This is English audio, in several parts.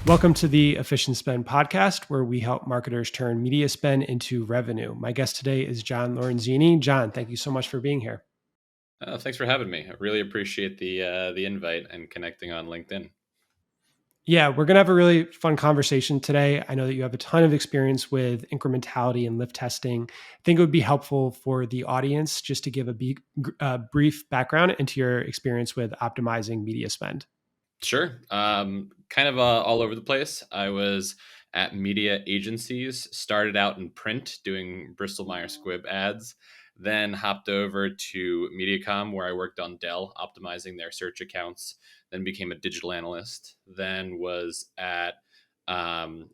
Welcome to the Efficient Spend podcast, where we help marketers turn media spend into revenue. My guest today is John Lorenzini. John, thank you so much for being here. Thanks for having me. I really appreciate the invite and connecting on LinkedIn. Yeah, we're going to have a really fun conversation today. I know that you have a ton of experience with incrementality and lift testing. I think it would be helpful for the audience just to give a brief background into your experience with optimizing media spend. Sure. Kind of all over the place. I was at media agencies, started out in print doing Bristol Myers Squibb ads, then hopped over to Mediacom where I worked on Dell optimizing their search accounts, then became a digital analyst, then was at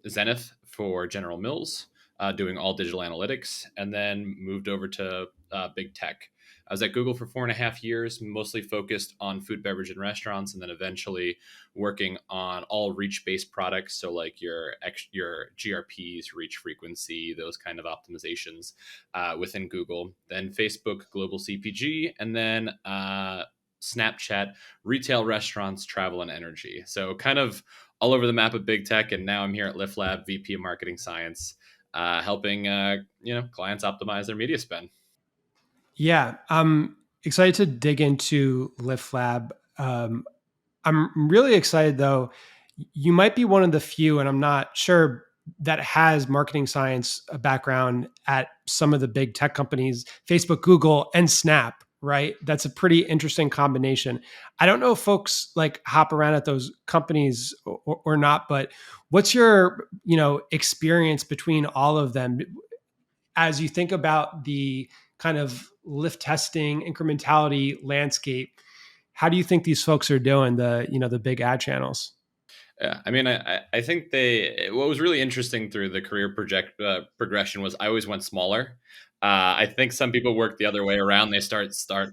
Zenith for General Mills, doing all digital analytics, and then moved over to big tech. I was at Google for 4.5 years, mostly focused on food, beverage, and restaurants, and then eventually working on all reach-based products, so like your GRPs, reach frequency, those kind of optimizations within Google. Then Facebook, global CPG, and then Snapchat, retail, restaurants, travel, and energy. So kind of all over the map of big tech, and now I'm here at LiftLab, VP of Marketing Science, helping clients optimize their media spend. Yeah, I'm excited to dig into LiftLab. I'm really excited though. You might be one of the few, and I'm not sure, that has marketing science background at some of the big tech companies, Facebook, Google, and Snap, right? That's a pretty interesting combination. I don't know if folks like hop around at those companies or not, but what's your, experience between all of them as you think about the kind of lift testing incrementality landscape? How do you think these folks are doing, the big ad channels? Yeah, I mean, I think what was really interesting through the career progression was I always went smaller. I think some people work the other way around. They start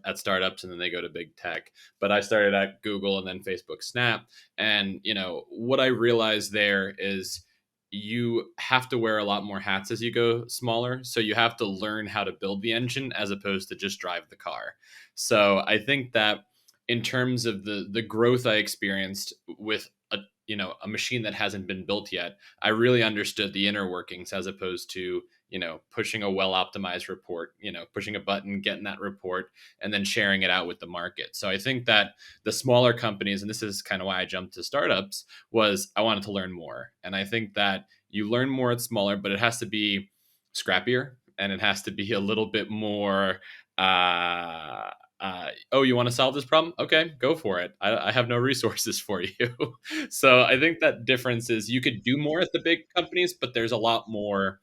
at startups and then they go to big tech. But I started at Google and then Facebook, Snap, and what I realized there is you have to wear a lot more hats as you go smaller. So you have to learn how to build the engine as opposed to just drive the car. So I think that in terms of the growth I experienced with a machine that hasn't been built yet, I really understood the inner workings as opposed to pushing a well optimized report, pushing a button, getting that report, and then sharing it out with the market. So I think that the smaller companies, and this is kind of why I jumped to startups, was I wanted to learn more. And I think that you learn more at smaller, but it has to be scrappier and it has to be a little bit more oh, you want to solve this problem? Okay, go for it. I have no resources for you. So I think that difference is you could do more at the big companies, but there's a lot more,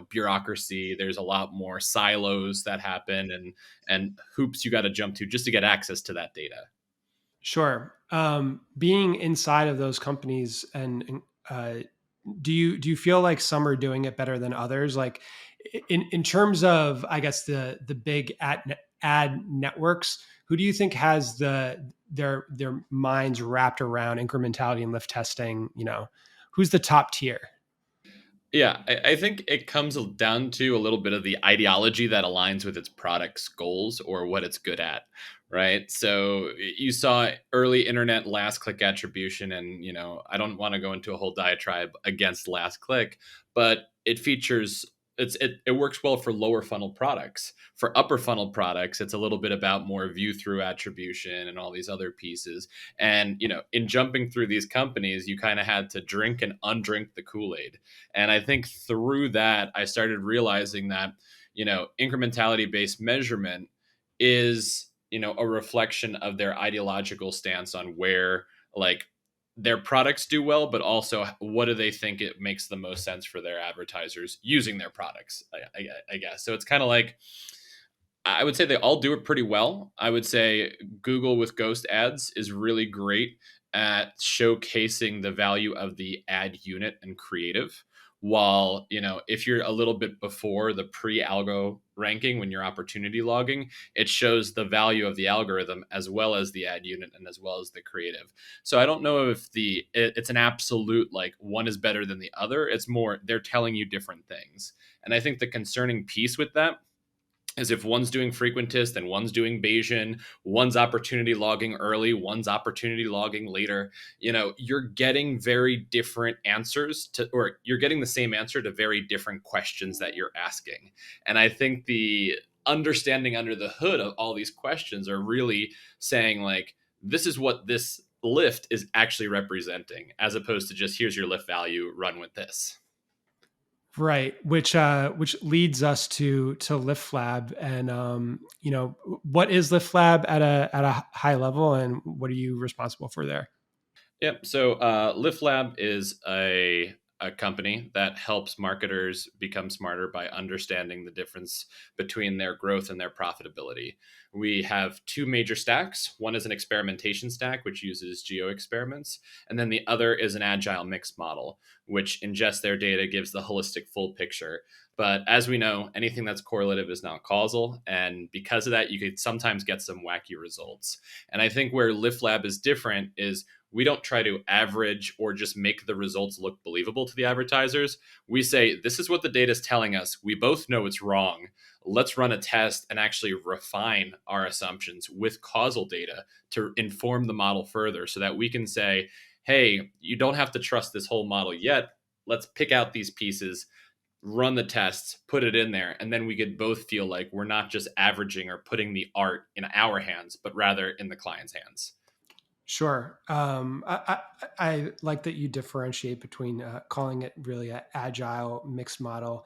bureaucracy. There's a lot more silos that happen and hoops you got to jump to just to get access to that data. Sure. Being inside of those companies, and do you feel like some are doing it better than others? Like in terms of, I guess, the big ad networks, who do you think has their minds wrapped around incrementality and lift testing? Who's the top tier? Yeah, I think it comes down to a little bit of the ideology that aligns with its product's goals or what it's good at, right? So you saw early internet last click attribution, and I don't want to go into a whole diatribe against last click, but it features it works well for lower funnel products. For upper funnel products, it's a little bit about more view through attribution and all these other pieces. And in jumping through these companies, you kind of had to drink and undrink the Kool-Aid. And I think through that, I started realizing that, incrementality based measurement is, a reflection of their ideological stance on where like their products do well, but also what do they think it makes the most sense for their advertisers using their products, I guess. So it's kind of like, I would say they all do it pretty well. I would say Google with Ghost ads is really great at showcasing the value of the ad unit and creative. While, if you're a little bit before the pre-algo ranking when you're opportunity logging, it shows the value of the algorithm as well as the ad unit and as well as the creative. So I don't know if it's an absolute like one is better than the other. It's more they're telling you different things. And I think the concerning piece with that As if one's doing frequentist and one's doing Bayesian, one's opportunity logging early, one's opportunity logging later. You're getting very different answers to, or you're getting the same answer to very different questions that you're asking. And I think the understanding under the hood of all these questions are really saying, like, this is what this lift is actually representing, as opposed to just here's your lift value, run with this. Right, which leads us to LiftLab, and what is LiftLab at a high level, and what are you responsible for there? Yep. So LiftLab is a company that helps marketers become smarter by understanding the difference between their growth and their profitability. We have two major stacks. One is an experimentation stack, which uses geo experiments, and then the other is an agile mixed model, which ingests their data, gives the holistic full picture. But as we know, anything that's correlative is not causal. And because of that, you could sometimes get some wacky results. And I think where LiftLab is different is we don't try to average or just make the results look believable to the advertisers. We say, this is what the data is telling us. We both know it's wrong. Let's run a test and actually refine our assumptions with causal data to inform the model further so that we can say, hey, you don't have to trust this whole model yet. Let's pick out these pieces, run the tests, put it in there, and then we could both feel like we're not just averaging or putting the art in our hands, but rather in the client's hands. Sure. I like that you differentiate between calling it really an agile mixed model.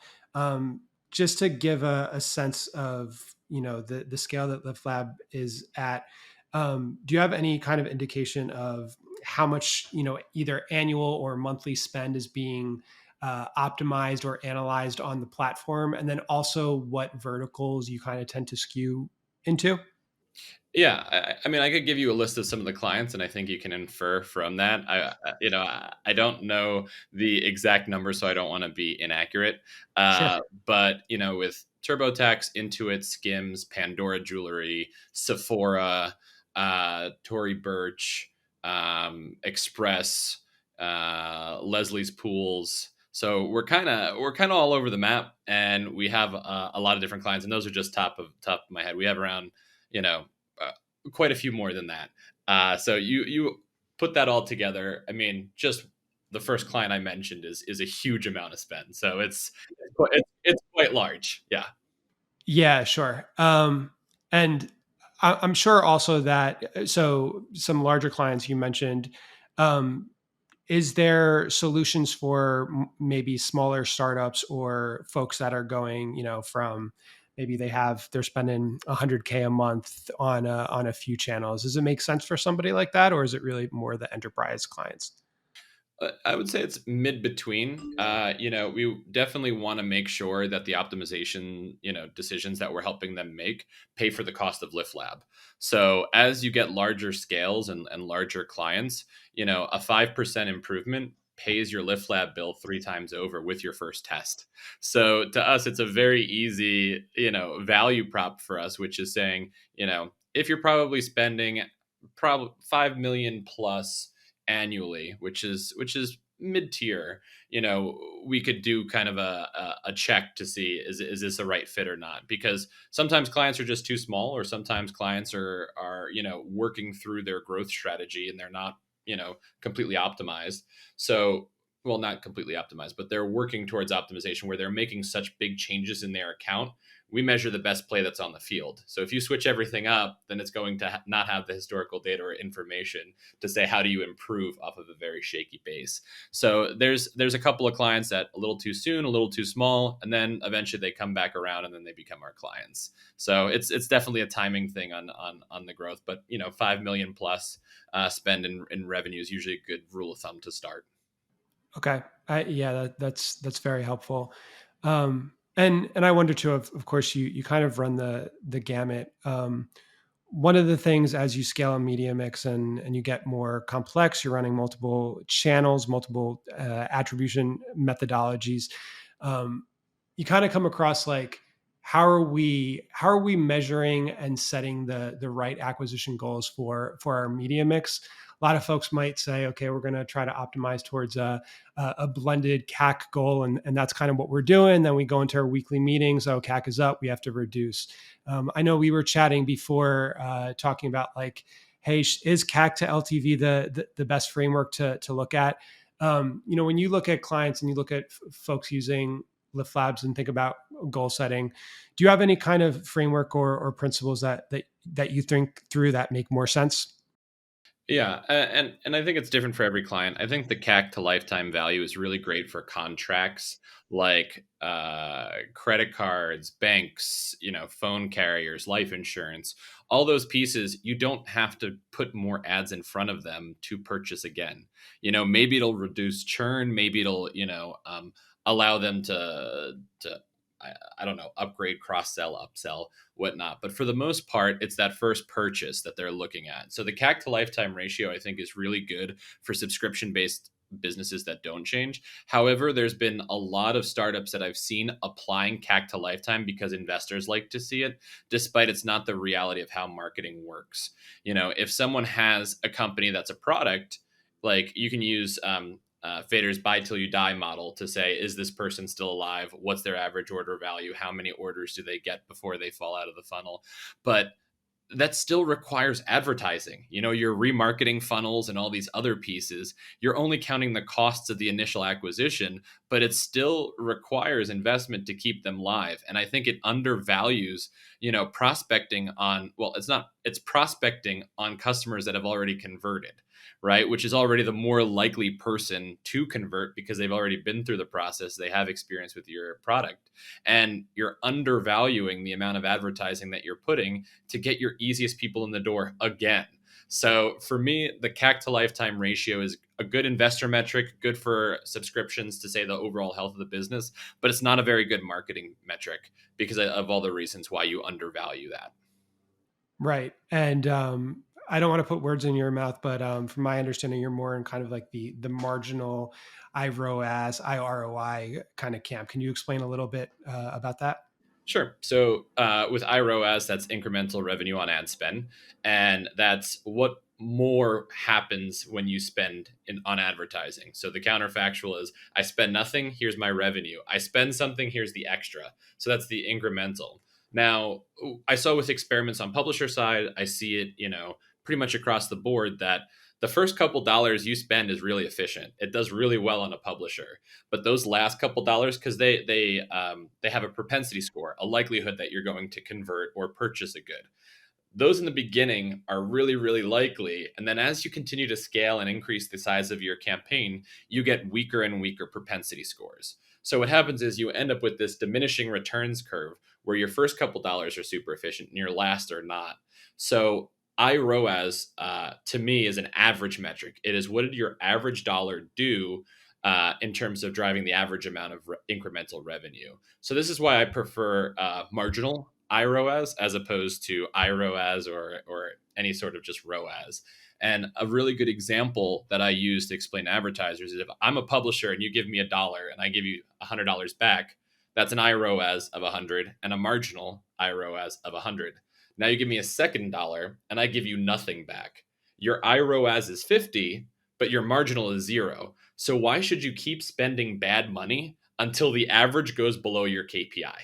Just to give a sense of the scale that LiftLab is at, do you have any kind of indication of how much either annual or monthly spend is being optimized or analyzed on the platform, and then also what verticals you kind of tend to skew into? Yeah, I mean, I could give you a list of some of the clients, and I think you can infer from that. I don't know the exact number, so I don't want to be inaccurate. Sure. But with TurboTax, Intuit, Skims, Pandora Jewelry, Sephora, Tory Burch, Express, Leslie's Pools. So we're kind of all over the map, and we have a lot of different clients, and those are just top of my head. We have around you know uh, quite a few more than that. So you put that all together. I mean, just the first client I mentioned is a huge amount of spend. So it's quite large. Yeah. Yeah, sure. And I'm sure also that so some larger clients you mentioned, um, is there solutions for maybe smaller startups or folks that are going, from maybe they're spending 100K a month on a few channels. Does it make sense for somebody like that, or is it really more the enterprise clients? I would say it's mid between. We definitely want to make sure that the optimization, decisions that we're helping them make pay for the cost of LiftLab. So as you get larger scales and larger clients, a 5% improvement pays your LiftLab bill three times over with your first test. So to us, it's a very easy, value prop for us, which is saying, if you're probably spending probably 5 million plus annually, which is mid tier. We could do kind of a check to see is this a right fit or not, because sometimes clients are just too small, or sometimes clients are working through their growth strategy and they're not completely optimized. So, well, not completely optimized, but they're working towards optimization where they're making such big changes in their account. We measure the best play that's on the field. So if you switch everything up, then it's going to not have the historical data or information to say how do you improve off of a very shaky base. So there's a couple of clients that a little too soon, a little too small, and then eventually they come back around and then they become our clients. So it's definitely a timing thing on the growth. But 5 million plus spend in revenue is usually a good rule of thumb to start. Okay. Yeah, that's very helpful. And I wonder too, of course, you kind of run the gamut. One of the things as you scale a media mix and you get more complex, you're running multiple channels, multiple attribution methodologies. You kind of come across like how are we measuring and setting the right acquisition goals for our media mix? A lot of folks might say, okay, we're going to try to optimize towards a blended CAC goal, and that's kind of what we're doing. Then we go into our weekly meetings. Oh, CAC is up, we have to reduce. I know we were chatting before, talking about like, hey, is CAC to LTV the best framework to look at? When you look at clients and you look at folks using LiftLabs and think about goal setting, do you have any kind of framework or principles that you think through that make more sense? Yeah, and I think it's different for every client. I think the CAC to lifetime value is really great for contracts like credit cards, banks, phone carriers, life insurance, all those pieces. You don't have to put more ads in front of them to purchase again. Maybe it'll reduce churn. Maybe it'll allow them to I don't know, upgrade, cross sell, upsell, whatnot. But for the most part, it's that first purchase that they're looking at. So the CAC to lifetime ratio, I think, is really good for subscription based businesses that don't change. However, there's been a lot of startups that I've seen applying CAC to lifetime because investors like to see it, despite it's not the reality of how marketing works. If someone has a company that's a product, like you can use Fader's buy till you die model to say, is this person still alive? What's their average order value? How many orders do they get before they fall out of the funnel? But that still requires advertising. Your remarketing funnels and all these other pieces, you're only counting the costs of the initial acquisition, but it still requires investment to keep them live. And I think it undervalues, prospecting on, well, it's prospecting on customers that have already converted, right? Which is already the more likely person to convert because they've already been through the process. They have experience with your product, and you're undervaluing the amount of advertising that you're putting to get your easiest people in the door again. So for me, the CAC to lifetime ratio is a good investor metric, good for subscriptions to say the overall health of the business, but it's not a very good marketing metric because of all the reasons why you undervalue that. Right. And I don't want to put words in your mouth, but from my understanding, you're more in kind of like the marginal IROAS, IROI kind of camp. Can you explain a little bit about that? Sure. So with IROAS, that's incremental revenue on ad spend, and that's what more happens when you spend on advertising. So the counterfactual is I spend nothing, here's my revenue. I spend something, here's the extra. So that's the incremental. Now, I saw with experiments on publisher side, I see it, pretty much across the board that the first couple dollars you spend is really efficient. It does really well on a publisher, but those last couple dollars, because they have a propensity score, a likelihood that you're going to convert or purchase a good. Those in the beginning are really, really likely. And then as you continue to scale and increase the size of your campaign, you get weaker and weaker propensity scores. So what happens is you end up with this diminishing returns curve where your first couple dollars are super efficient and your last are not. So IROAS to me is an average metric. It is what did your average dollar do in terms of driving the average amount of incremental revenue. So this is why I prefer marginal IROAS as opposed to IROAS or any sort of just ROAS. And a really good example that I use to explain to advertisers is if I'm a publisher and you give me $1 and I give you $100 back, that's an IROAS of 100 and a marginal IROAS of 100. Now you give me a second dollar and I give you nothing back. Your IROAS is 50, but your marginal is 0. So why should you keep spending bad money until the average goes below your KPI?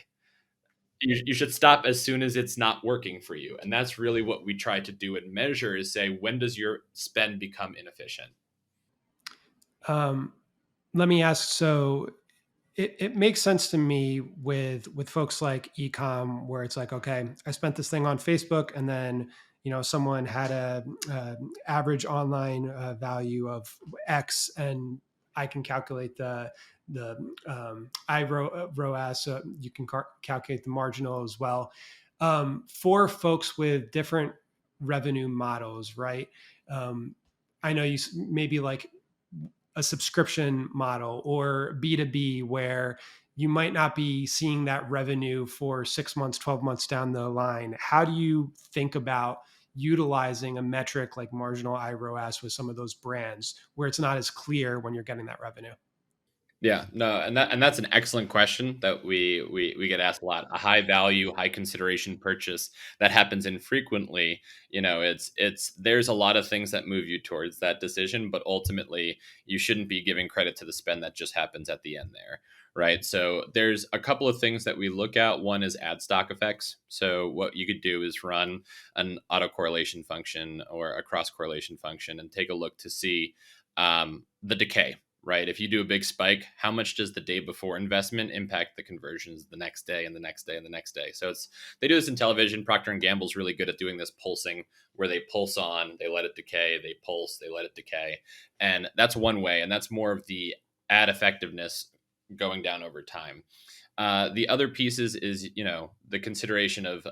You should stop as soon as it's not working for you. And that's really what we try to do and measure is say, when does your spend become inefficient? Um, Let me ask. So it makes sense to me with folks like ecom, where it's like, okay, I spent this thing on Facebook, and then someone had a average online value of X, and I can calculate the ROAS. So you can calculate the marginal as well. For folks with different revenue models, right? Um, I know you maybe like a subscription model or B2B where you might not be seeing that revenue for 6 months, 12 months down the line. How do you think about utilizing a metric like marginal IROAS with some of those brands where it's not as clear when you're getting that revenue? Yeah, no, and that's an excellent question that we get asked a lot. A high value, high consideration purchase that happens infrequently, it's there's a lot of things that move you towards that decision, but ultimately you shouldn't be giving credit to the spend that just happens at the end there, right? So there's a couple of things that we look at. One is ad stock effects. So what you could do is run an autocorrelation function or a cross correlation function and take a look to see the decay, right? If you do a big spike, how much does the day before investment impact the conversions the next day and the next day and the next day? So they do this in television. Procter and Gamble's really good at doing this pulsing, where they pulse on, they let it decay, they pulse, they let it decay, and that's one way, and that's more of the ad effectiveness going down over time. The other pieces is the consideration of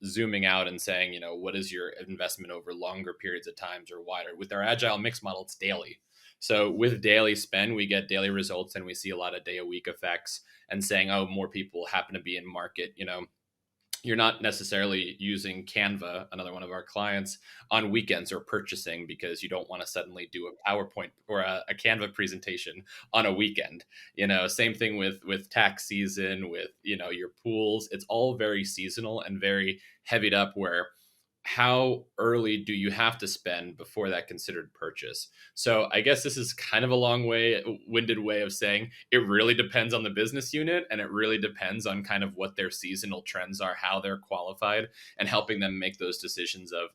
zooming out and saying what is your investment over longer periods of times or wider. With our agile mix model, it's daily. So with daily spend, we get daily results and we see a lot of day a week effects and saying, oh, more people happen to be in market. You're not necessarily using Canva, another one of our clients, on weekends or purchasing because you don't want to suddenly do a PowerPoint or a Canva presentation on a weekend. Same thing with tax season, with your pools. It's all very seasonal and very heavied up. Where how early do you have to spend before that considered purchase? So I guess this is kind of a winded way of saying it really depends on the business unit, and it really depends on kind of what their seasonal trends are, how they're qualified, and helping them make those decisions of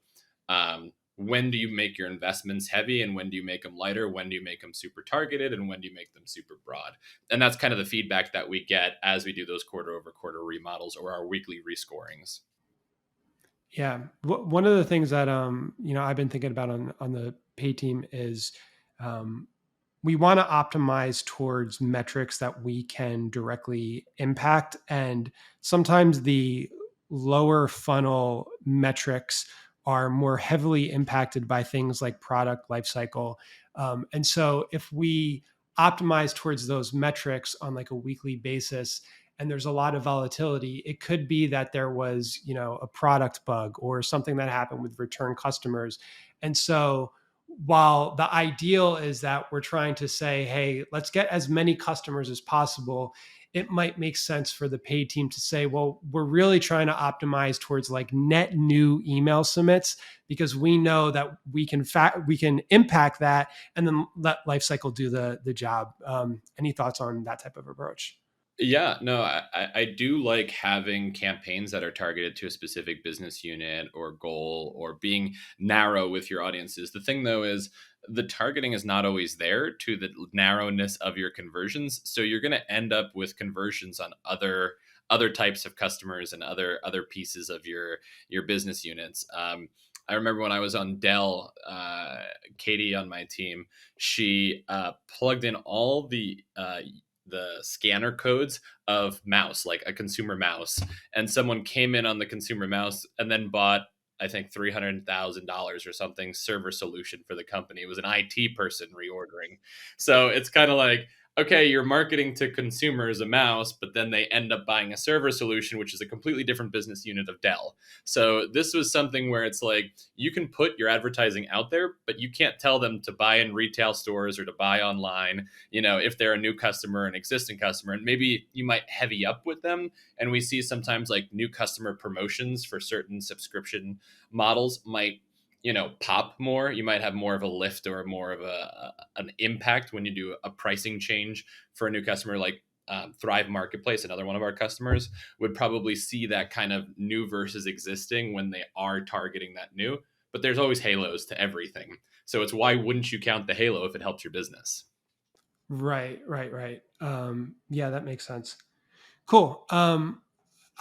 when do you make your investments heavy and when do you make them lighter, when do you make them super targeted and when do you make them super broad. And that's kind of the feedback that we get as we do those quarter over quarter remodels or our weekly rescorings. Yeah. One of the things that I've been thinking about on the pay team is um, we want to optimize towards metrics that we can directly impact, and sometimes the lower funnel metrics are more heavily impacted by things like product lifecycle. And so if we optimize towards those metrics on like a weekly basis, and there's a lot of volatility, it could be that there was a product bug or something that happened with return customers. And so while the ideal is that we're trying to say, hey, let's get as many customers as possible, it might make sense for the paid team to say, well, we're really trying to optimize towards like net new email submits, because we know that we can impact that and then let lifecycle do the job. Any thoughts on that type of approach? Yeah, no, I do like having campaigns that are targeted to a specific business unit or goal or being narrow with your audiences. The thing though is the targeting is not always there to the narrowness of your conversions. So you're going to end up with conversions on other types of customers and other pieces of your business units. I remember when I was on Dell, Katie on my team, she plugged in all the scanner codes of mouse, like a consumer mouse, and someone came in on the consumer mouse and then bought, I think, $300,000 or something server solution for the company. It was an IT person reordering. So it's kind of like, okay, you're marketing to consumers a mouse, but then they end up buying a server solution, which is a completely different business unit of Dell. So this was something where it's like you can put your advertising out there, but you can't tell them to buy in retail stores or to buy online, if they're a new customer, an existing customer, and maybe you might heavy up with them. And we see sometimes like new customer promotions for certain subscription models might pop more. You might have more of a lift or more of an impact when you do a pricing change for a new customer. Like Thrive Marketplace, another one of our customers, would probably see that kind of new versus existing when they are targeting that new. But there's always halos to everything, so it's why wouldn't you count the halo if it helps your business? Right, right, right. Yeah, that makes sense. Cool.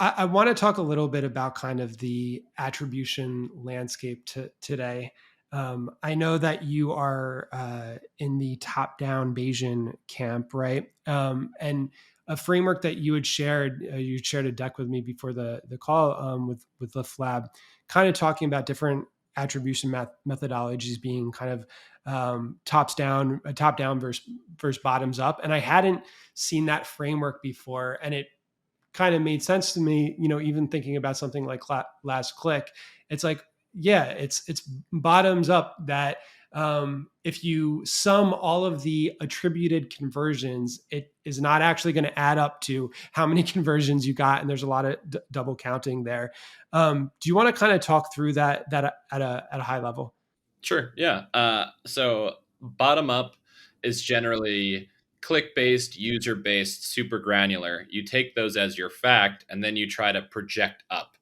I want to talk a little bit about kind of the attribution landscape today. I know that you are in the top-down Bayesian camp, right? And a framework that you shared a deck with me before the call with LiftLab, kind of talking about different attribution methodologies being kind of top down versus bottoms up. And I hadn't seen that framework before, and it kind of made sense to me, even thinking about something like last click. It's like, yeah, it's bottoms up that If you sum all of the attributed conversions, it is not actually going to add up to how many conversions you got, and there's a lot of double counting there. Do you want to kind of talk through that at a high level? Sure. Yeah. So bottom up is generally click based, user based, super granular. You take those as your fact, and then you try to project up.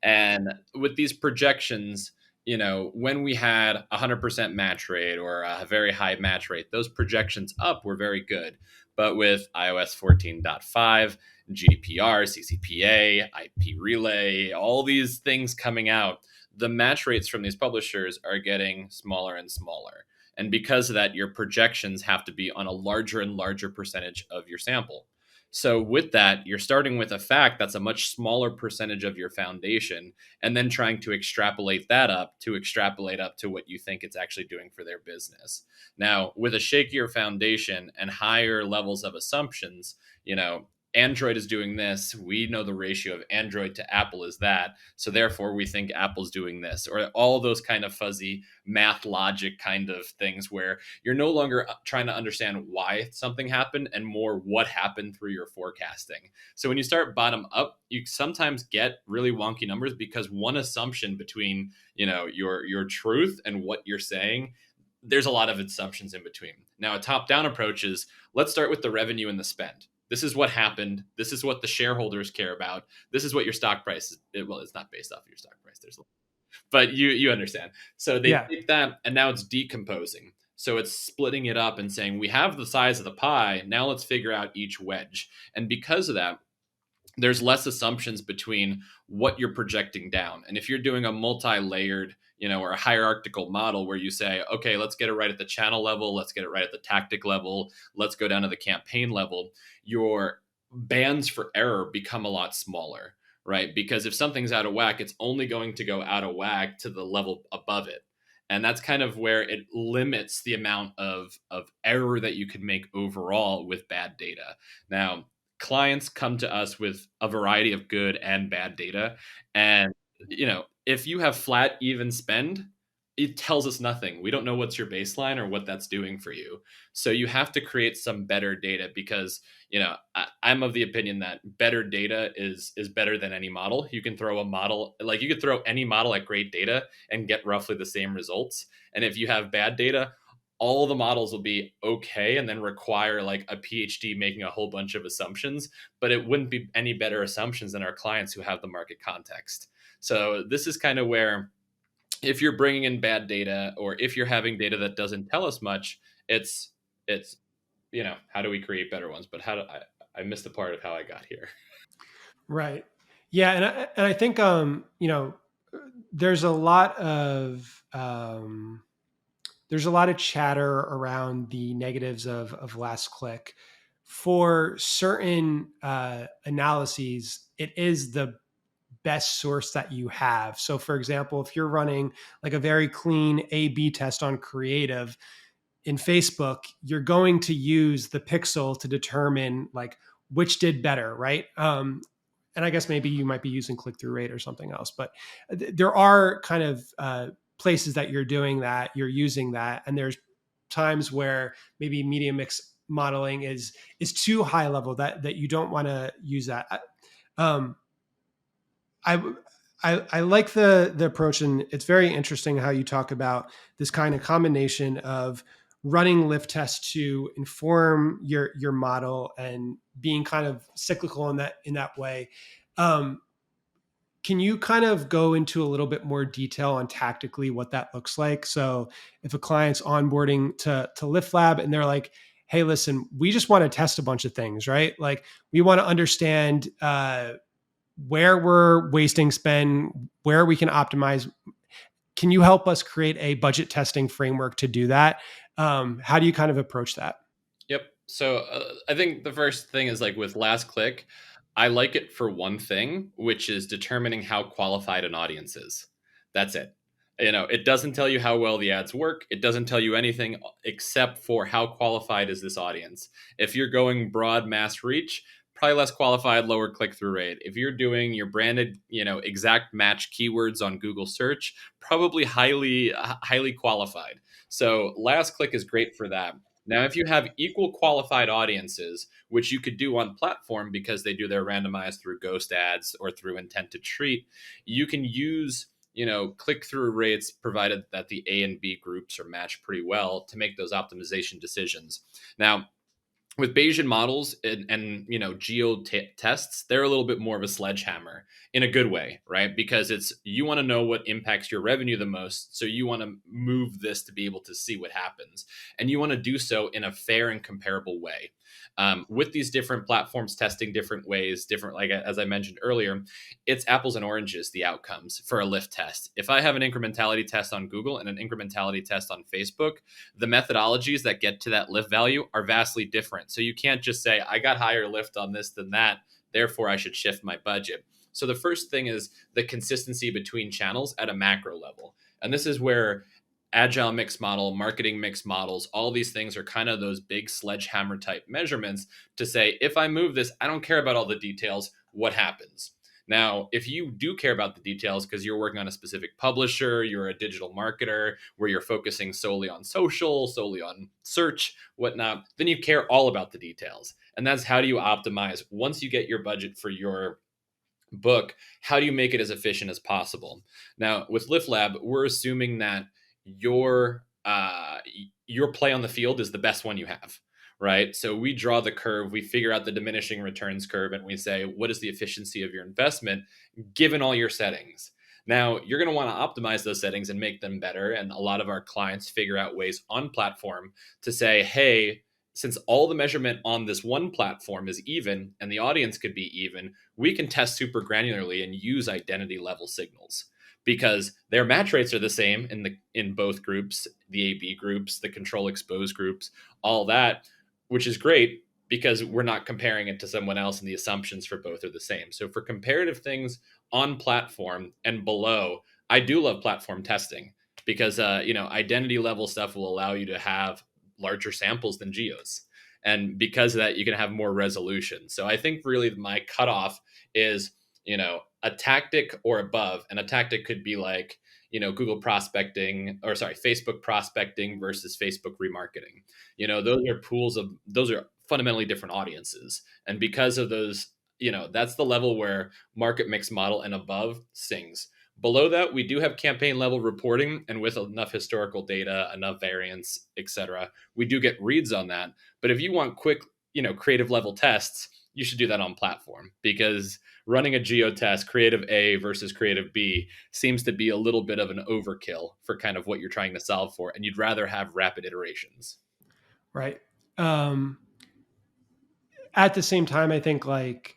And with these projections, when we had 100% match rate or a very high match rate, those projections up were very good. But with iOS 14.5, GDPR, CCPA, IP relay, all these things coming out, the match rates from these publishers are getting smaller and smaller. And because of that, your projections have to be on a larger and larger percentage of your sample. So, with that, you're starting with a fact that's a much smaller percentage of your foundation, and then trying to extrapolate that up to extrapolate up to what you think it's actually doing for their business. Now, with a shakier foundation and higher levels of assumptions, Android is doing this. We know the ratio of Android to Apple is that. So therefore, we think Apple's doing this, or all those kind of fuzzy math logic kind of things where you're no longer trying to understand why something happened and more what happened through your forecasting. So when you start bottom up, you sometimes get really wonky numbers because one assumption between, your truth and what you're saying, there's a lot of assumptions in between. Now, a top down approach is let's start with the revenue and the spend. This is what happened. This is what the shareholders care about. This is what your stock price is. Well, it's not based off of your stock price. But you understand. So they Yeah. take that and now it's decomposing. So it's splitting it up and saying we have the size of the pie. Now let's figure out each wedge. And because of that, there's less assumptions between what you're projecting down. And if you're doing a multi-layered, or a hierarchical model where you say, okay, let's get it right at the channel level, let's get it right at the tactic level, let's go down to the campaign level, your bands for error become a lot smaller, right? Because if something's out of whack, it's only going to go out of whack to the level above it. And that's kind of where it limits the amount of error that you could make overall with bad data. Now, clients come to us with a variety of good and bad data. And, if you have flat, even spend, it tells us nothing. We don't know what's your baseline or what that's doing for you. So you have to create some better data because, I'm of the opinion that better data is better than any model. You can throw a model, like you could throw any model at great data and get roughly the same results. And if you have bad data, all the models will be okay and then require like a PhD making a whole bunch of assumptions, but it wouldn't be any better assumptions than our clients who have the market context. So this is kind of where if you're bringing in bad data or if you're having data that doesn't tell us much, it's how do we create better ones? But how do I missed the part of how I got here. Right. Yeah, and I think there's a lot of there's a lot of chatter around the negatives of last click. For certain analyses, it is the best source that you have. So, for example, if you're running like a very clean A/B test on creative in Facebook, you're going to use the pixel to determine like which did better, right? And I guess maybe you might be using click through rate or something else, but there are kind of places that you're doing that, you're using that, and there's times where maybe media mix modeling is too high level that you don't want to use that. Um, I, I like the approach, and it's very interesting how you talk about this kind of combination of running lift tests to inform your model and being kind of cyclical in that way. Um, can you kind of go into a little bit more detail on tactically what that looks like? So if a client's onboarding to LiftLab and they're like, hey, listen, we just want to test a bunch of things, right? Like we want to understand where we're wasting spend, where we can optimize. Can you help us create a budget testing framework to do that? How do you kind of approach that? Yep. So I think the first thing is like with last click, I like it for one thing, which is determining how qualified an audience is. That's it. It doesn't tell you how well the ads work. It doesn't tell you anything except for how qualified is this audience. If you're going broad mass reach, probably less qualified, lower click-through rate. If you're doing your branded, exact match keywords on Google search, probably highly qualified. So last click is great for that. Now, if you have equal qualified audiences, which you could do on platform because they do their randomized through ghost ads or through intent to treat, you can use click through rates provided that the A and B groups are matched pretty well to make those optimization decisions. Now, with Bayesian models and geo tests, they're a little bit more of a sledgehammer in a good way, right? Because it's you want to know what impacts your revenue the most, so you want to move this to be able to see what happens, and you want to do so in a fair and comparable way. With these different platforms testing different ways, different like as I mentioned earlier, it's apples and oranges the outcomes for a Lyft test. If I have an incrementality test on Google and an incrementality test on Facebook, the methodologies that get to that Lyft value are vastly different. So you can't just say, I got higher Lyft on this than that, therefore I should shift my budget. So the first thing is the consistency between channels at a macro level. And this is where agile mix model, marketing mix models, all these things are kind of those big sledgehammer type measurements to say, if I move this, I don't care about all the details. What happens? Now, if you do care about the details because you're working on a specific publisher, you're a digital marketer where you're focusing solely on social, solely on search, whatnot, then you care all about the details. And that's how do you optimize once you get your budget for your book, how do you make it as efficient as possible? Now, with LiftLab, we're assuming that your play on the field is the best one you have, right? So we draw the curve, we figure out the diminishing returns curve, and we say, what is the efficiency of your investment given all your settings? Now, you're going to want to optimize those settings and make them better. And a lot of our clients figure out ways on platform to say, hey, since all the measurement on this one platform is even and the audience could be even, we can test super granularly and use identity level signals because their match rates are the same in both groups, the AB groups, the control exposed groups, all that, which is great because we're not comparing it to someone else and the assumptions for both are the same. So for comparative things on platform and below, I do love platform testing because identity level stuff will allow you to have larger samples than geos. And because of that, you can have more resolution. So I think really my cutoff is, a tactic or above. And a tactic could be like, Google prospecting or sorry, Facebook prospecting versus Facebook remarketing. Those are fundamentally different audiences. And because of those, that's the level where market mix model and above sings. Below that, we do have campaign level reporting, and with enough historical data, enough variance, etc., we do get reads on that. But if you want quick, creative level tests, you should do that on platform because running a geo test, creative A versus creative B, seems to be a little bit of an overkill for kind of what you're trying to solve for, and you'd rather have rapid iterations. Right. Um, at the same time, I think like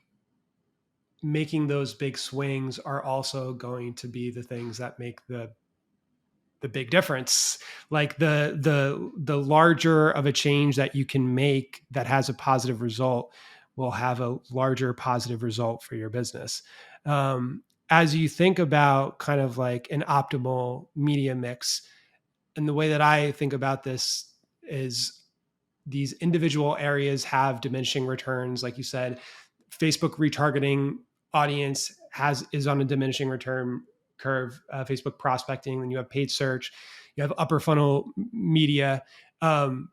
making those big swings are also going to be the things that make the big difference. Like the larger of a change that you can make that has a positive result will have a larger positive result for your business. As you think about kind of like an optimal media mix, and the way that I think about this is these individual areas have diminishing returns. Like you said, Facebook retargeting audience is on a diminishing return curve. Facebook prospecting, then you have paid search, you have upper funnel media. Um,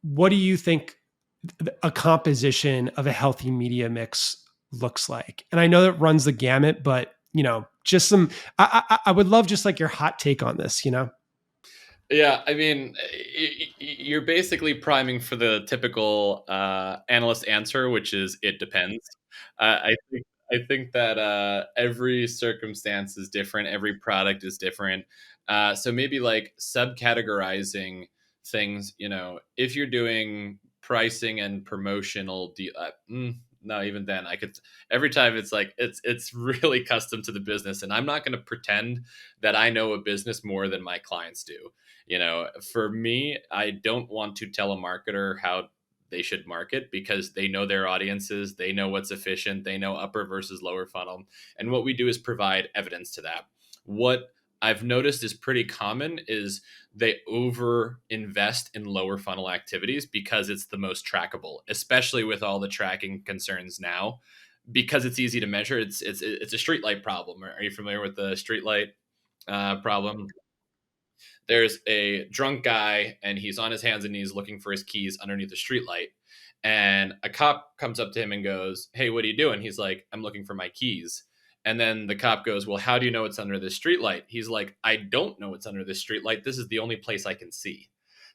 what do you think a composition of a healthy media mix looks like? And I know that runs the gamut, but just some. I would love just like your hot take on this. Yeah, I mean, you're basically priming for the typical analyst answer, which is it depends. I think that every circumstance is different, every product is different. So maybe like subcategorizing things. If you're doing pricing and promotional no, even then I could every time it's like it's really custom to the business, and I'm not going to pretend that I know a business more than my clients do. For me, I don't want to tell a marketer how they should market because they know their audiences, they know what's efficient, they know upper versus lower funnel. And what we do is provide evidence to that. What I've noticed is pretty common is they over invest in lower funnel activities because it's the most trackable, especially with all the tracking concerns now. Because it's easy to measure, it's a streetlight problem. Are you familiar with the streetlight problem? There's a drunk guy and he's on his hands and knees looking for his keys underneath the streetlight. And a cop comes up to him and goes, "Hey, what are you doing?" He's like, "I'm looking for my keys." And then the cop goes, "Well, how do you know it's under this streetlight?" He's like, "I don't know it's under this streetlight. This is the only place I can see."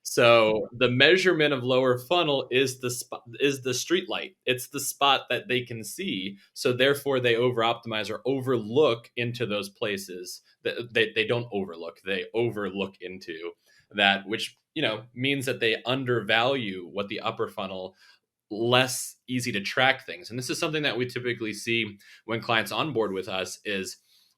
So the measurement of lower funnel is the spot, is the street light. It's the spot that they can see. So therefore, they over optimize or overlook into those places that they don't overlook. They overlook into that, which means that they undervalue what the upper funnel less easy to track things. And this is something that we typically see when clients onboard with us is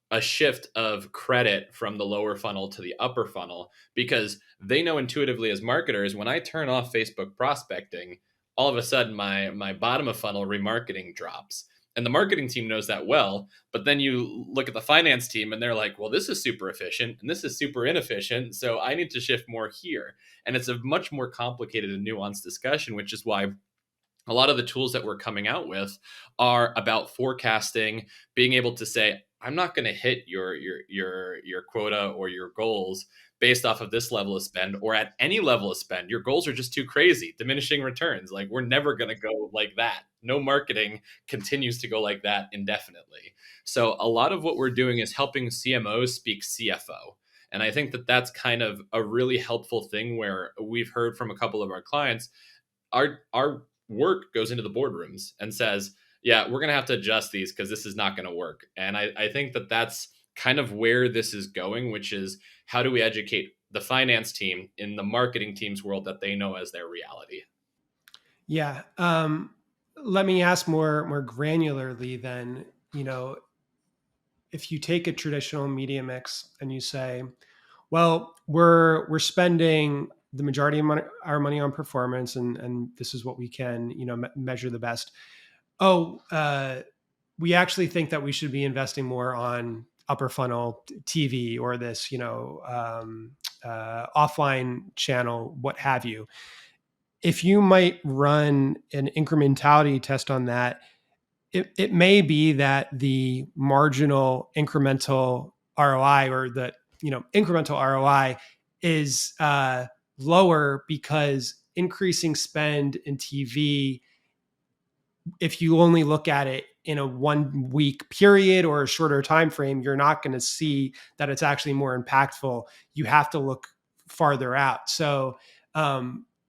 a shift of credit from the lower funnel to the upper funnel because they know intuitively as marketers when I turn off Facebook prospecting, all of a sudden my bottom of funnel remarketing drops. And the marketing team knows that well, but then you look at the finance team and they're like, "Well, this is super efficient and this is super inefficient, so I need to shift more here." And it's a much more complicated and nuanced discussion, which is why a lot of the tools that we're coming out with are about forecasting, being able to say, "I'm not going to hit your quota or your goals based off of this level of spend or at any level of spend. Your goals are just too crazy, diminishing returns. Like we're never going to go like that. No marketing continues to go like that indefinitely." So a lot of what we're doing is helping CMOs speak CFO. And I think that that's kind of a really helpful thing where we've heard from a couple of our clients our work goes into the boardrooms and says, "Yeah, we're going to have to adjust these because this is not going to work." And I think that that's kind of where this is going, which is how do we educate the finance team in the marketing team's world that they know as their reality? Yeah. Let me ask more granularly then, you know, if you take a traditional media mix and you say, well, we're spending the majority of our money on performance, and this is what we can measure the best. Oh, we actually think that we should be investing more on upper funnel TV or this offline channel, what have you. If you might run an incrementality test on that, it may be that the marginal incremental ROI or the incremental ROI is lower because increasing spend in TV, if you only look at it in a 1 week period or a shorter time frame, you're not going to see that it's actually more impactful. You have to look farther out. So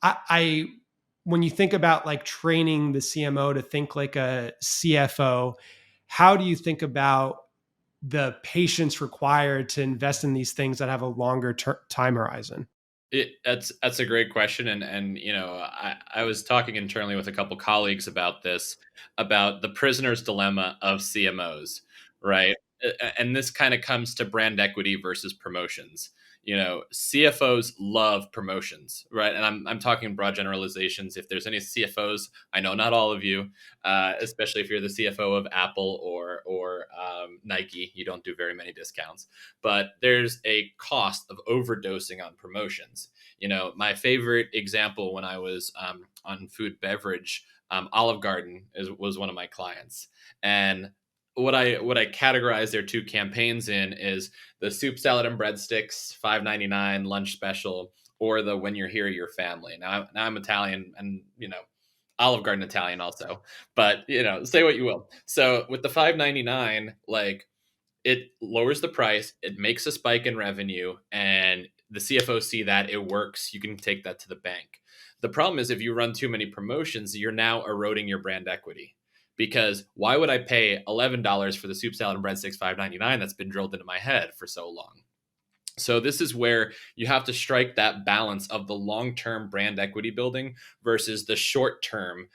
I when you think about like training the CMO to think like a CFO, how do you think about the patience required to invest in these things that have a longer time horizon? That's a great question, and I was talking internally with a couple colleagues about this, about the prisoner's dilemma of CMOs, right? And this kind of comes to brand equity versus promotions. CFOs love promotions, right? And I'm talking broad generalizations. If there's any CFOs, I know not all of you, especially if you're the CFO of Apple or Nike, you don't do very many discounts, but there's a cost of overdosing on promotions. My favorite example when I was on food beverage, Olive Garden was one of my clients, and what I categorize their two campaigns in is the soup, salad, and breadsticks, $5.99 lunch special, or the when you're here, your family. Now I'm Italian, and Olive Garden Italian also, but say what you will. So with the $5.99, like it lowers the price, it makes a spike in revenue, and the CFO see that it works. You can take that to the bank. The problem is if you run too many promotions, you're now eroding your brand equity. Because why would I pay $11 for the soup, salad, and breadsticks $5.99 that's been drilled into my head for so long? So this is where you have to strike that balance of the long-term brand equity building versus the short-term,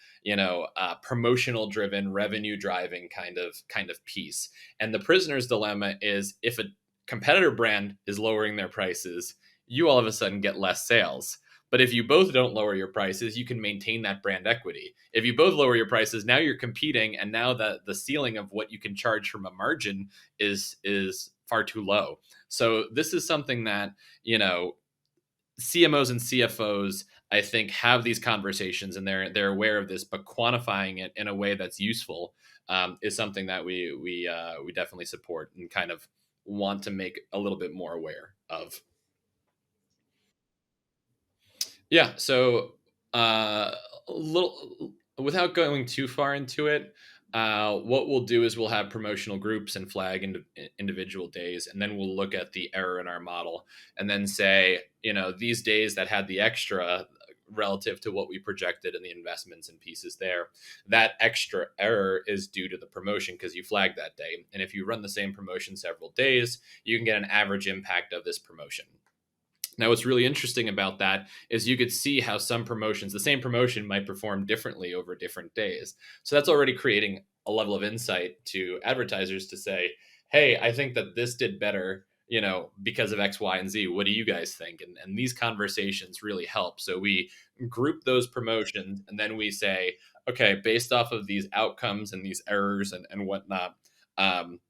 promotional driven, revenue driving kind of piece. And the prisoner's dilemma is if a competitor brand is lowering their prices, you all of a sudden get less sales. But if you both don't lower your prices, you can maintain that brand equity. If you both lower your prices, now you're competing, and now the ceiling of what you can charge from a margin is far too low. So this is something that, you know, CMOs and CFOs, I think, have these conversations and they're aware of this, but quantifying it in a way that's useful is something that we definitely support and kind of want to make a little bit more aware of. Yeah. So, a little without going too far into it, what we'll do is we'll have promotional groups and flag individual days, and then we'll look at the error in our model, and then say, you know, these days that had the extra relative to what we projected and the investments and pieces there, that extra error is due to the promotion because you flagged that day. And if you run the same promotion several days, you can get an average impact of this promotion. Now, what's really interesting about that is you could see how some promotions, the same promotion, might perform differently over different days. So that's already creating a level of insight to advertisers to say, hey, I think that this did better, you know, because of X, Y, and Z. What do you guys think? And these conversations really help. So we group those promotions and then we say, okay, based off of these outcomes and these errors and whatnot, um,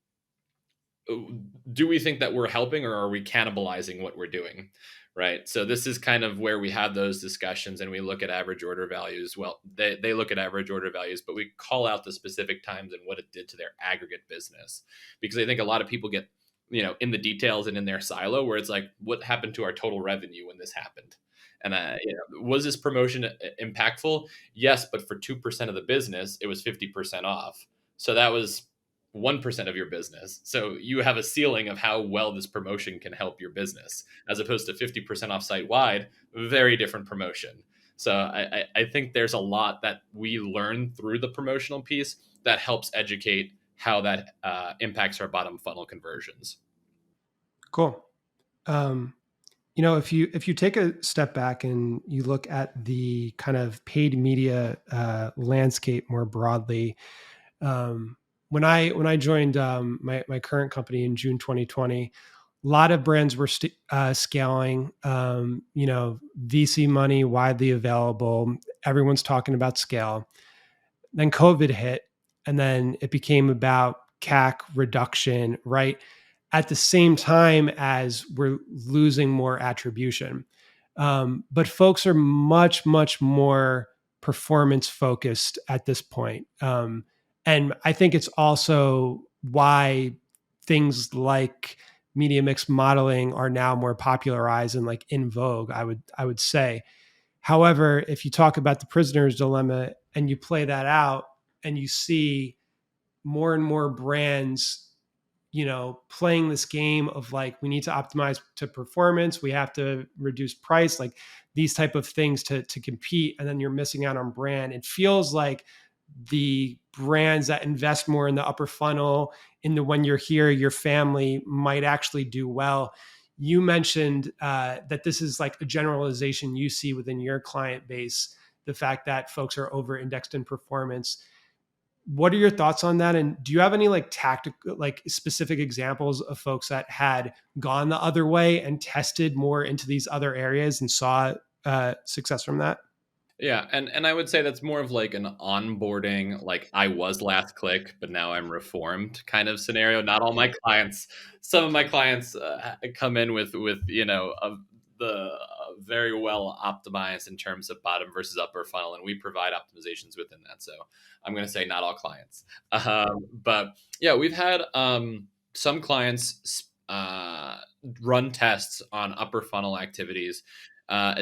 do we think that we're helping or are we cannibalizing what we're doing, right? So this is kind of where we have those discussions and we look at average order values. Well, they look at average order values, but we call out the specific times and what it did to their aggregate business, because I think a lot of people get, you know, in the details and in their silo where it's like, what happened to our total revenue when this happened? And you know, was this promotion impactful? Yes, but for 2% of the business it was 50% off, so that was 1% of your business. So you have a ceiling of how well this promotion can help your business, as opposed to 50% off site wide, very different promotion. So I think there's a lot that we learn through the promotional piece that helps educate how that impacts our bottom funnel conversions. Cool. Um, if you take a step back and you look at the kind of paid media landscape more broadly, um, when I joined my current company in June 2020, a lot of brands were scaling. VC money widely available. Everyone's talking about scale. Then COVID hit, and then it became about CAC reduction, right? At the same time as we're losing more attribution. But folks are much, much more performance focused at this point. And I think it's also why things like media mix modeling are now more popularized and like in vogue, I would say. However, if you talk about the prisoner's dilemma and you play that out and you see more and more brands, playing this game of like, we need to optimize to performance, we have to reduce price, like these type of things to compete, and then you're missing out on brand. It feels like the brands that invest more in the upper funnel, in the when you're here, your family, might actually do well. You mentioned that this is like a generalization you see within your client base, the fact that folks are over indexed in performance. What are your thoughts on that? And do you have any like tactical, like specific examples of folks that had gone the other way and tested more into these other areas and saw success from that? Yeah, and I would say that's more of like an onboarding, like I was last click, but now I'm reformed kind of scenario. Not all my clients, some of my clients come in with the very well optimized in terms of bottom versus upper funnel, and we provide optimizations within that. So I'm going to say not all clients, but yeah, we've had some clients run tests on upper funnel activities,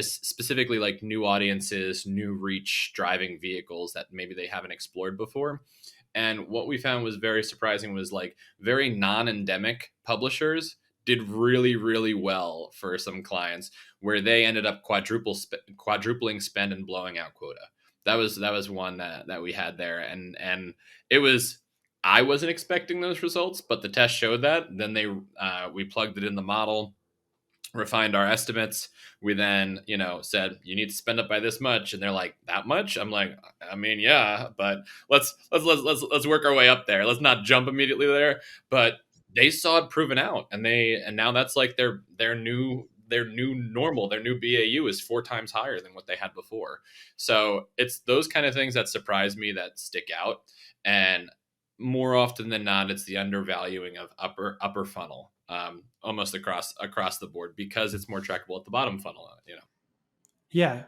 specifically like new audiences, new reach driving vehicles that maybe they haven't explored before. And what we found was very surprising was like very non-endemic publishers did really, really well for some clients where they ended up quadrupling spend and blowing out quota. That was one that we had there, and it was, I wasn't expecting those results, but the test showed that. Then we plugged it in the model, refined our estimates. We then, said you need to spend up by this much, and they're like, that much? I'm like, I mean, yeah, but let's work our way up there. Let's not jump immediately there. But they saw it proven out, and now that's like their new normal. Their new BAU is 4 times higher than what they had before. So it's those kind of things that surprise me, that stick out. And more often than not, it's the undervaluing of upper funnel almost across the board because it's more trackable at the bottom funnel. Yeah.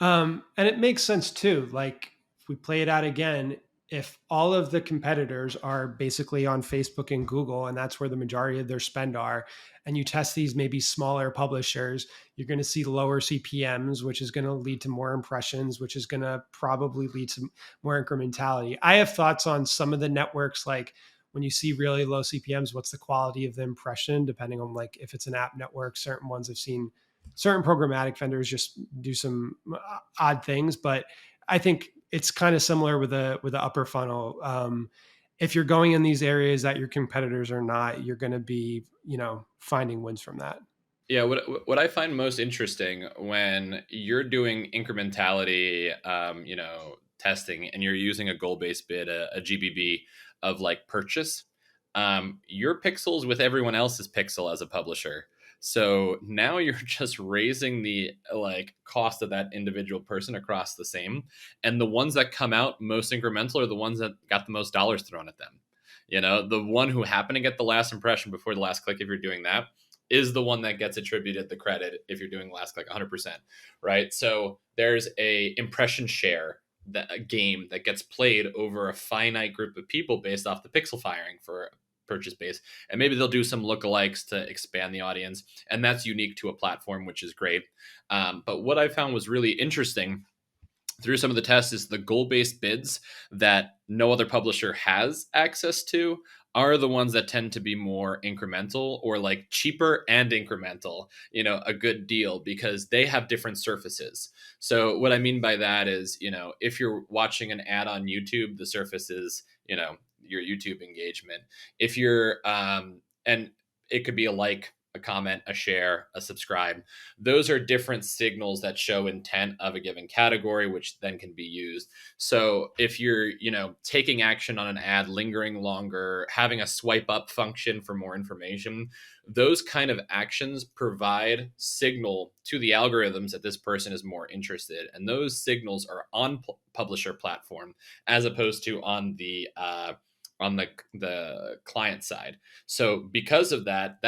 And it makes sense too. Like if we play it out again, if all of the competitors are basically on Facebook and Google, and that's where the majority of their spend are, and you test these maybe smaller publishers, you're going to see lower CPMs, which is going to lead to more impressions, which is going to probably lead to more incrementality. I have thoughts on some of the networks, like when you see really low CPMs, what's the quality of the impression, depending on like if it's an app network. Certain ones I've seen certain programmatic vendors just do some odd things, but I think it's kind of similar with the upper funnel. If you're going in these areas that your competitors are not, you're going to be finding wins from that. Yeah, what I find most interesting when you're doing incrementality, testing, and you're using a goal-based bid, a GBB of like purchase, your pixels with everyone else's pixel as a publisher. So now you're just raising the like cost of that individual person across the same, and the ones that come out most incremental are the ones that got the most dollars thrown at them. The one who happened to get the last impression before the last click, if you're doing that, is the one that gets attributed the credit if you're doing last click 100%, right? So there's a impression share, that a game that gets played over a finite group of people based off the pixel firing for purchase base, and maybe they'll do some lookalikes to expand the audience, and that's unique to a platform, which is great. But what I found was really interesting through some of the tests is the goal-based bids that no other publisher has access to are the ones that tend to be more incremental or like cheaper and incremental, a good deal because they have different surfaces. So what I mean by that is, if you're watching an ad on YouTube, the surface is, your YouTube engagement. If you're and it could be a like, a comment, a share, a subscribe. Those are different signals that show intent of a given category, which then can be used. So if you're, taking action on an ad, lingering longer, having a swipe up function for more information, those kind of actions provide signal to the algorithms that this person is more interested. And those signals are on publisher platform as opposed to on the client side. So because of that,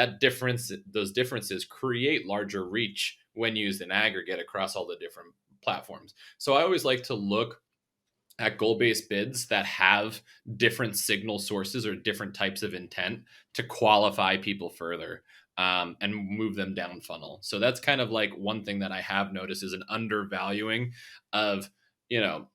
those differences create larger reach when used in aggregate across all the different platforms. So I always like to look at goal-based bids that have different signal sources or different types of intent to qualify people further, and move them down funnel. So that's kind of like one thing that I have noticed is an undervaluing of, you know,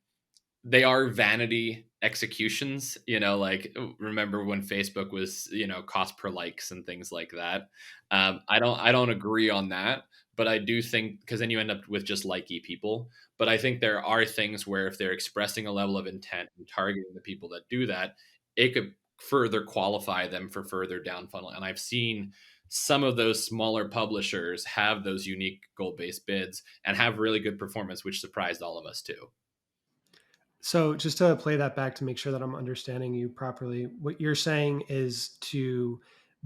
they are vanity executions, like remember when Facebook was, cost per likes and things like that. I don't agree on that, but I do think, because then you end up with just likey people. But I think there are things where if they're expressing a level of intent and targeting the people that do that, it could further qualify them for further down funnel. And I've seen some of those smaller publishers have those unique goal-based bids and have really good performance, which surprised all of us too. So just to play that back to make sure that I'm understanding you properly, what you're saying is to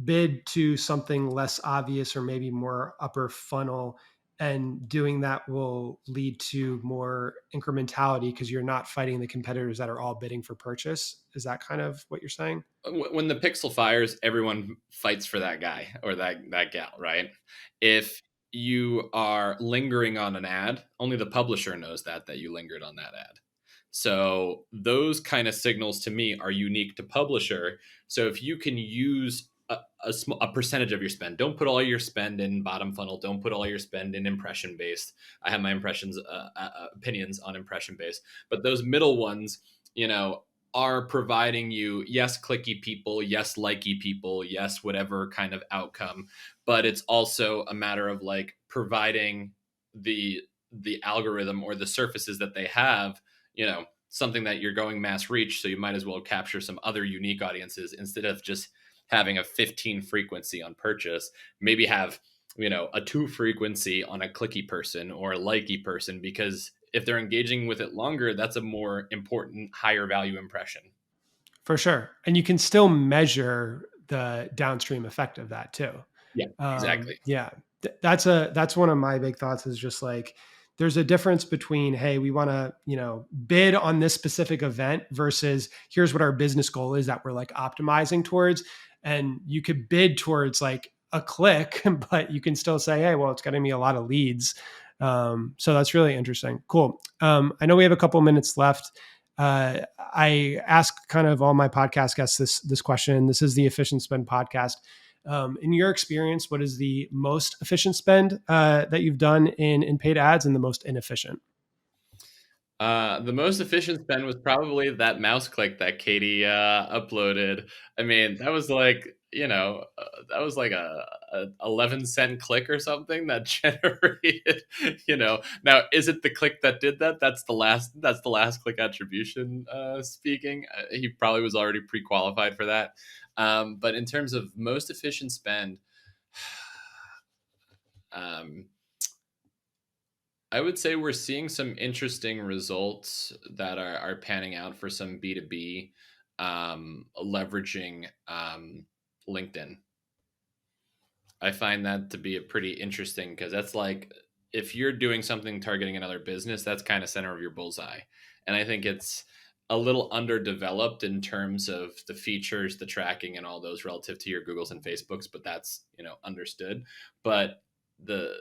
bid to something less obvious or maybe more upper funnel, and doing that will lead to more incrementality because you're not fighting the competitors that are all bidding for purchase. Is that kind of what you're saying? When the pixel fires, everyone fights for that guy or that gal, right? If you are lingering on an ad, only the publisher knows that you lingered on that ad. So those kind of signals to me are unique to publisher. So if you can use a percentage of your spend, don't put all your spend in bottom funnel. Don't put all your spend in impression based. I have my opinions on impression based, but those middle ones, are providing you, yes, clicky people, yes, likey people, yes, whatever kind of outcome. But it's also a matter of like providing the algorithm or the surfaces that they have, something that you're going mass reach. So you might as well capture some other unique audiences instead of just having a 15 frequency on purchase. Maybe have, a 2 frequency on a clicky person or a likey person, because if they're engaging with it longer, that's a more important, higher value impression. For sure. And you can still measure the downstream effect of that too. Yeah, exactly. Yeah, that's one of my big thoughts is just like there's a difference between, hey, we want to bid on this specific event versus here's what our business goal is that we're like optimizing towards. and you could bid towards like a click, but you can still say, hey, well, it's getting me a lot of leads. So that's really interesting. Cool. I know we have a couple minutes left. I ask kind of all my podcast guests this question. This is the Efficient Spend podcast. In your experience, what is the most efficient spend that you've done in paid ads, and the most inefficient? The most efficient spend was probably that mouse click that Katie uploaded. I mean, that was like, that was like a 11-cent click or something that generated, Now, is it the click that did that? That's the last click attribution speaking. He probably was already pre-qualified for that. But in terms of most efficient spend, um, I would say we're seeing some interesting results that are panning out for some B2B, leveraging LinkedIn. I find that to be a pretty interesting, because that's like, if you're doing something targeting another business, that's kind of center of your bullseye. And I think it's a little underdeveloped in terms of the features, the tracking, and all those relative to your Googles and Facebooks, but that's, understood. But the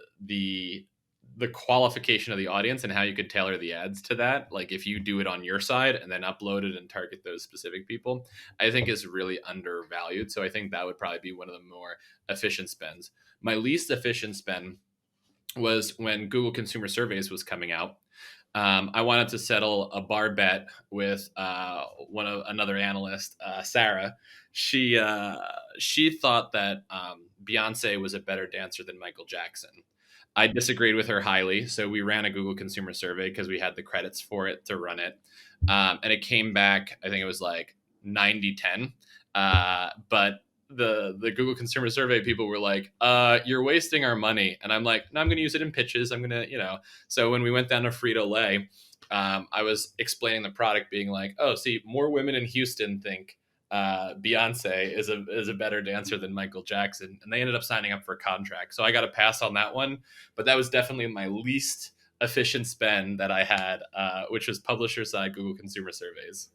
the qualification of the audience and how you could tailor the ads to that, like if you do it on your side and then upload it and target those specific people, I think is really undervalued. So I think that would probably be one of the more efficient spends. My least efficient spend was when Google Consumer Surveys was coming out. I wanted to settle a bar bet with another analyst, Sarah. She thought that Beyonce was a better dancer than Michael Jackson. I disagreed with her highly, so we ran a Google Consumer Survey because we had the credits for it to run it, and it came back. I think it was like 90-10, but the Google Consumer Survey people were like, "You're wasting our money," and I'm like, "No, I'm going to use it in pitches. I'm going to." So when we went down to Frito Lay, I was explaining the product, being like, "Oh, see, more women in Houston think Beyonce is a better dancer than Michael Jackson," and they ended up signing up for a contract. So I got a pass on that one, but that was definitely my least efficient spend that I had, which was publisher side Google Consumer Surveys.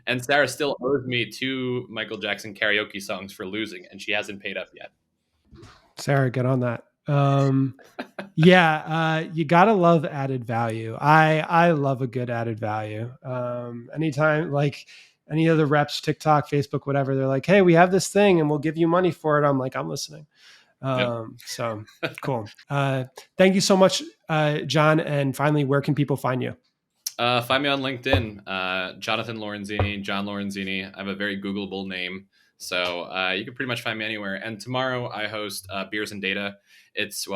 And Sarah still owes me two Michael Jackson karaoke songs for losing, and she hasn't paid up yet. Sarah, get on that. Yeah, you gotta love added value. I love a good added value. Anytime, like any of the reps, TikTok, Facebook, whatever, they're like, "Hey, we have this thing, and we'll give you money for it." I'm like, "I'm listening." Yep. So cool. Thank you so much, John. And finally, where can people find you? Find me on LinkedIn, Jonathan Lorenzini, John Lorenzini. I have a very Googleable name, so you can pretty much find me anywhere. And tomorrow I host Beers and Data. This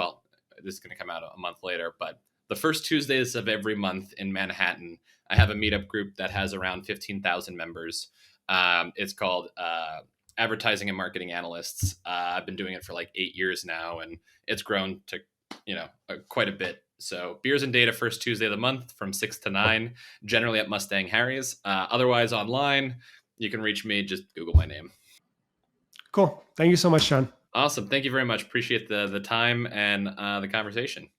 is going to come out a month later, but the first Tuesdays of every month in Manhattan, I have a meetup group that has around 15,000 members. It's called Advertising and Marketing Analysts. I've been doing it for like 8 years now, and it's grown to quite a bit. So Beers and Data, first Tuesday of the month from 6 to 9, generally at Mustang Harry's. Otherwise online, you can reach me, just Google my name. Cool. Thank you so much, John. Awesome. Thank you very much. Appreciate the time and the conversation.